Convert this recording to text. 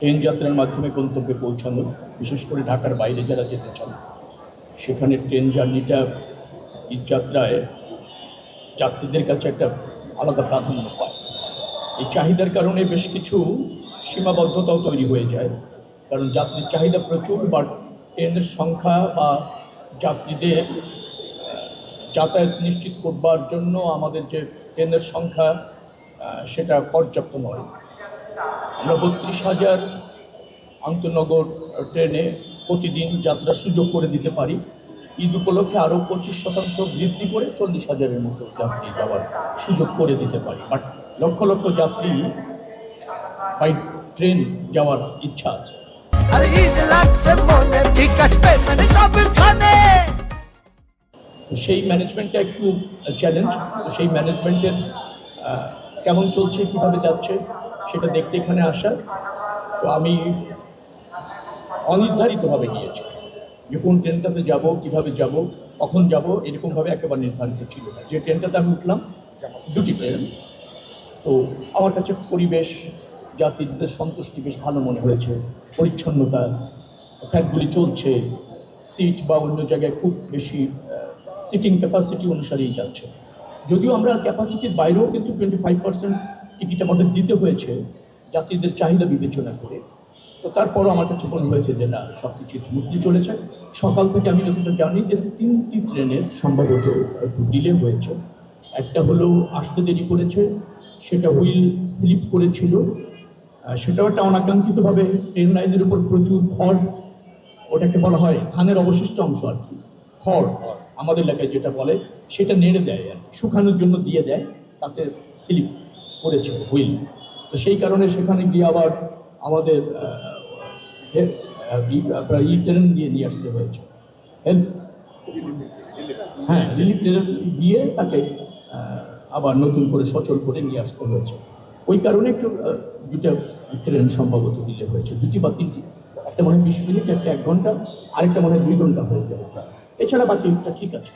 Train যাত্রার মাধ্যমে গন্তব্যে পৌঁছানো, বিশেষ করে ঢাকার বাইরে যারা যেতে চান সেখানে ট্রেন জার্নিটা এই যাত্রায় যাত্রীদের কাছে একটা আলাদা প্রাধান্য পায়। এই চাহিদার কারণে বেশ কিছু সীমাবদ্ধতাও তৈরি হয়ে যায়, কারণ যাত্রীর চাহিদা প্রচুর, বা ট্রেনের সংখ্যা বা যাত্রীদের যাতায়াত নিশ্চিত করবার জন্য আমাদের যে ট্রেনের সংখ্যা সেটা পর্যাপ্ত নয়। আমরা 32,000 আন্তনগর ট্রেনে প্রতিদিন যাত্রার সুযোগ করে দিতে পারি। ঈদ উপলক্ষে আরও 25% বৃদ্ধি করে 40,000-এর মতো যাত্রী যাওয়ার সুযোগ করে দিতে পারি। বাট লক্ষ লক্ষ যাত্রী বাই ট্রেন যাওয়ার ইচ্ছা আছে। সেই ম্যানেজমেন্টটা একটু চ্যালেঞ্জ। সেই ম্যানেজমেন্টের কেমন চলছে, কীভাবে যাচ্ছে সেটা দেখতে এখানে আসা। তো আমি অনির্ধারিতভাবে গিয়েছি যে কোন ট্রেনটাতে যাব, কীভাবে যাব, কখন যাব, এরকমভাবে একেবারে নির্ধারিত ছিল না। যে ট্রেনটাতে আমি উঠলাম, দুটি ট্রেন, তো আমার কাছে পরিবেশ, যাত্রীদের সন্তুষ্টি বেশ ভালো মনে হয়েছে। পরিচ্ছন্নতা, ফ্যানগুলি চলছে, সিট বা অন্য জায়গায় খুব বেশি সিটিং ক্যাপাসিটি অনুসারেই যাচ্ছে। যদিও আমরা ক্যাপাসিটির বাইরেও কিন্তু 25% টিকিট আমাদের দিতে হয়েছে যাত্রীদের চাহিদা বিবেচনা করে। তো তারপরও আমার কাছে মনে হয়েছে যে না, সব কিছু স্মুথলি চলেছে। সকাল থেকে আমি যতটা জানি যে 3টি ট্রেনের সম্ভবত একটু ডিলে হয়েছে। একটা হলো আসতে দেরি করেছে, সেটা হুইল স্লিপ করেছিল, সেটাও একটা অনাকাঙ্ক্ষিতভাবে ট্রেন লাইনের উপর প্রচুর খড়, ওটাকে বলা হয় ধানের অবশিষ্ট অংশ আর কি, খড় আমাদের এলাকায় যেটা বলে, সেটা নেড়ে দেয় আর কি, শুকানোর জন্য দিয়ে দেয়, তাতে স্লিপ করেছে হুইল। তো সেই কারণে সেখানে গিয়ে আবার আমাদের ট্রেন নিয়ে আসতে হয়েছে, রিলিফ ট্রেন দিয়ে তাকে আবার নতুন করে সচল করে নিয়ে আসতে হয়েছে। ওই কারণে একটু দুটা ট্রেন সম্ভবত দিলে হয়েছে, 2টি বা 3টি। একটা মনে হয় 20 মিনিট, একটা 1 ঘন্টা, আরেকটা মনে হয় 2 ঘন্টা হয়ে যাবে স্যার। এছাড়া বাকিটা ঠিক আছে।